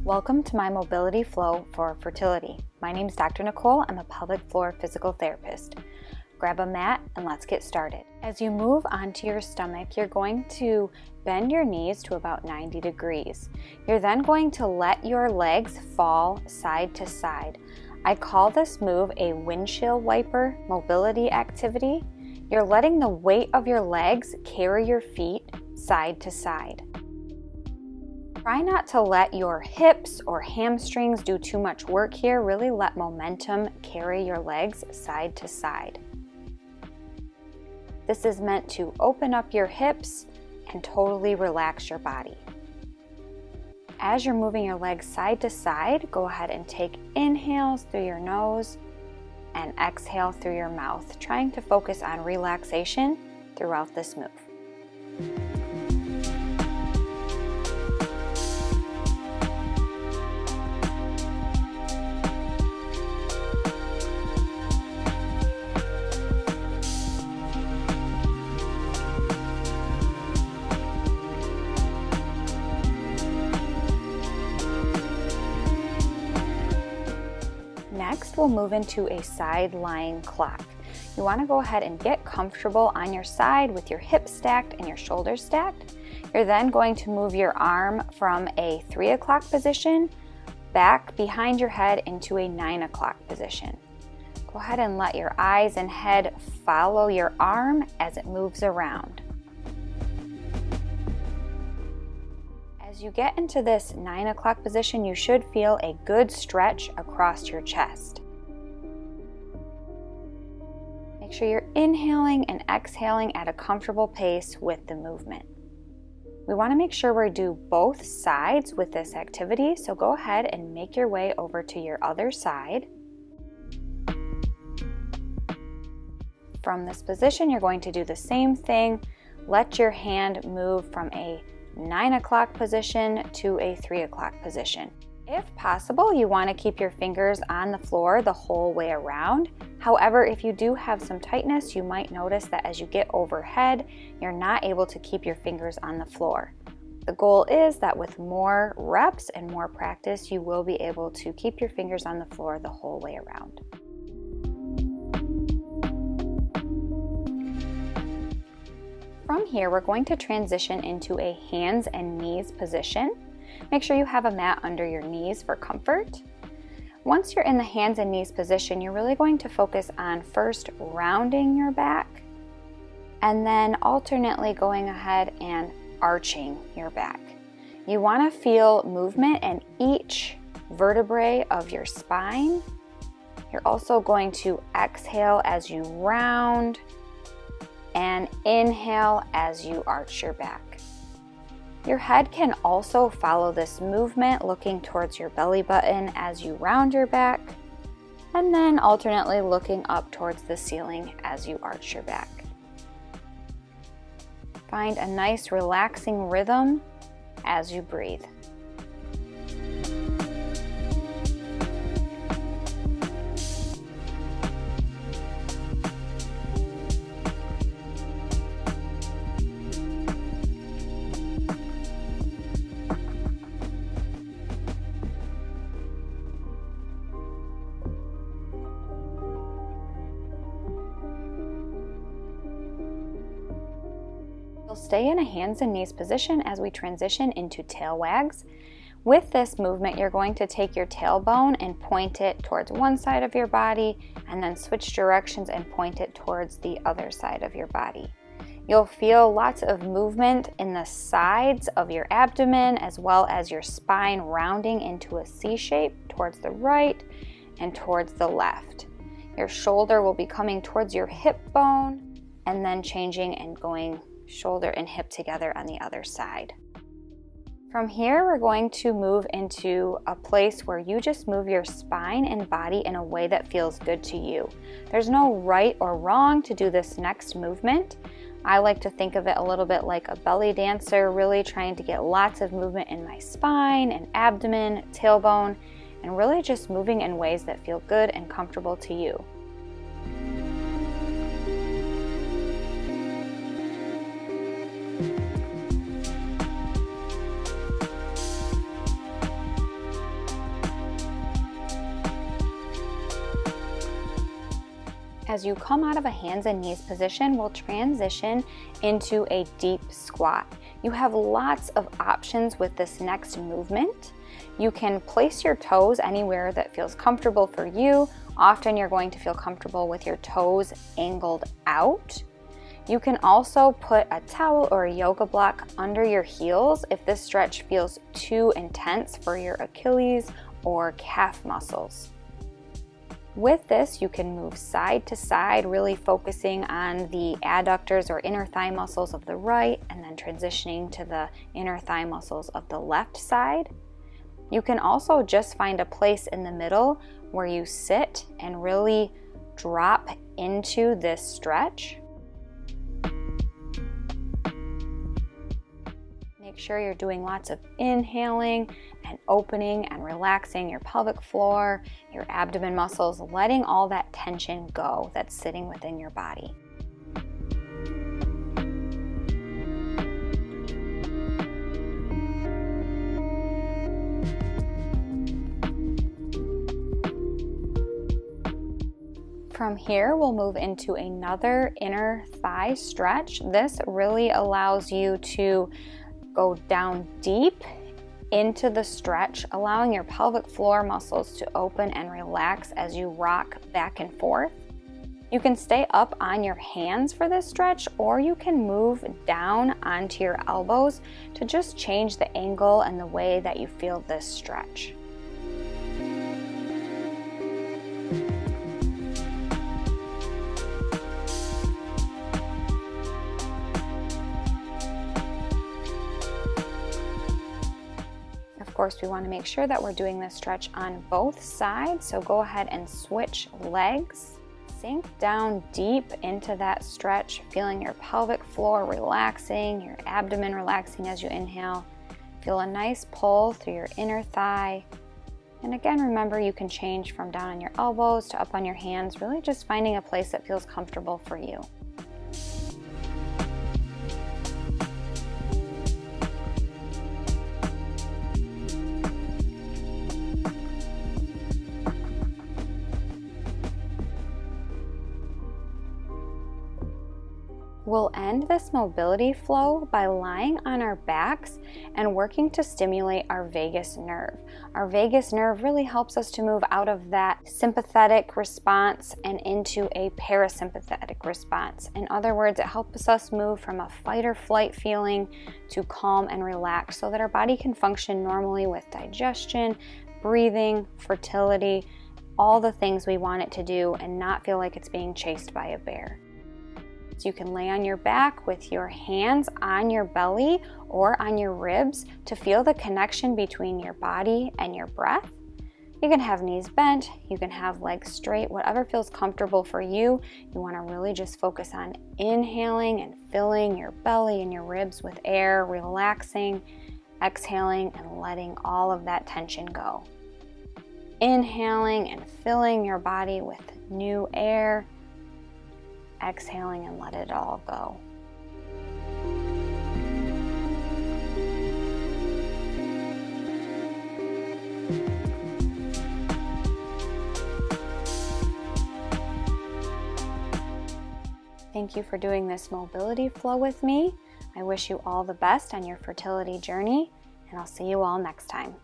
Welcome to my mobility flow for fertility. My name is Dr. Nicole. I'm a pelvic floor physical therapist. Grab a mat and let's get started. As you move onto your stomach, you're going to bend your knees to about 90 degrees. You're then going to let your legs fall side to side. I call this move a windshield wiper mobility activity. You're letting the weight of your legs carry your feet side to side. Try not to let your hips or hamstrings do too much work here. Really let momentum carry your legs side to side. This is meant to open up your hips and totally relax your body. As you're moving your legs side to side, go ahead and take inhales through your nose and exhale through your mouth, trying to focus on relaxation throughout this move. Next, we'll move into a side lying clock. You want to go ahead and get comfortable on your side with your hips stacked and your shoulders stacked. You're then going to move your arm from a 3 o'clock position back behind your head into a 9 o'clock position. Go ahead and let your eyes and head follow your arm as it moves around. As you get into this 9 o'clock position, you should feel a good stretch across your chest. Make sure you're inhaling and exhaling at a comfortable pace with the movement. We want to make sure we do both sides with this activity, so go ahead and make your way over to your other side. From this position, you're going to do the same thing. Let your hand move from a 9 o'clock position to a 3 o'clock position. If possible, you want to keep your fingers on the floor the whole way around. However, if you do have some tightness, you might notice that as you get overhead, you're not able to keep your fingers on the floor. The goal is that with more reps and more practice, you will be able to keep your fingers on the floor the whole way around. From here, we're going to transition into a hands and knees position. Make sure you have a mat under your knees for comfort. Once you're in the hands and knees position, you're really going to focus on first rounding your back and then alternately going ahead and arching your back. You want to feel movement in each vertebrae of your spine. You're also going to exhale as you round and inhale as you arch your back. Your head can also follow this movement, looking towards your belly button as you round your back, and then alternately looking up towards the ceiling as you arch your back. Find a nice relaxing rhythm as you breathe. We'll stay in a hands and knees position as we transition into tail wags. With this movement, you're going to take your tailbone and point it towards one side of your body and then switch directions and point it towards the other side of your body. You'll feel lots of movement in the sides of your abdomen as well as your spine rounding into a C shape towards the right and towards the left. Your shoulder will be coming towards your hip bone and then changing and going shoulder and hip together on the other side. From here, we're going to move into a place where you just move your spine and body in a way that feels good to you. There's no right or wrong to do this next movement. I like to think of it a little bit like a belly dancer, really trying to get lots of movement in my spine and abdomen, tailbone, and really just moving in ways that feel good and comfortable to you. as you come out of a hands and knees position, we'll transition into a deep squat. You have lots of options with this next movement. You can place your toes anywhere that feels comfortable for you. Often you're going to feel comfortable with your toes angled out. You can also put a towel or a yoga block under your heels if this stretch feels too intense for your Achilles or calf muscles. With this, you can move side to side, really focusing on the adductors or inner thigh muscles of the right, and then transitioning to the inner thigh muscles of the left side. You can also just find a place in the middle where you sit and really drop into this stretch. Make sure you're doing lots of inhaling and opening and relaxing your pelvic floor, your abdomen muscles, letting all that tension go that's sitting within your body. From here, we'll move into another inner thigh stretch. This really allows you to go down deep into the stretch, allowing your pelvic floor muscles to open and relax as you rock back and forth. You can stay up on your hands for this stretch, or you can move down onto your elbows to just change the angle and the way that you feel this stretch. Of course, we want to make sure that we're doing this stretch on both sides, so go ahead and switch legs. Sink down deep into that stretch, feeling your pelvic floor relaxing, your abdomen relaxing as you inhale. Feel a nice pull through your inner thigh. And again, remember, you can change from down on your elbows to up on your hands, really just finding a place that feels comfortable for you. We'll end this mobility flow by lying on our backs and working to stimulate our vagus nerve. Our vagus nerve really helps us to move out of that sympathetic response and into a parasympathetic response. In other words, it helps us move from a fight or flight feeling to calm and relax so that our body can function normally with digestion, breathing, fertility, all the things we want it to do and not feel like it's being chased by a bear. So you can lay on your back with your hands on your belly or on your ribs to feel the connection between your body and your breath. You can have knees bent, you can have legs straight, whatever feels comfortable for you. You want to really just focus on inhaling and filling your belly and your ribs with air, relaxing, exhaling, and letting all of that tension go. Inhaling and filling your body with new air, exhaling and let it all go. Thank you for doing this mobility flow with me. I wish you all the best on your fertility journey, and I'll see you all next time.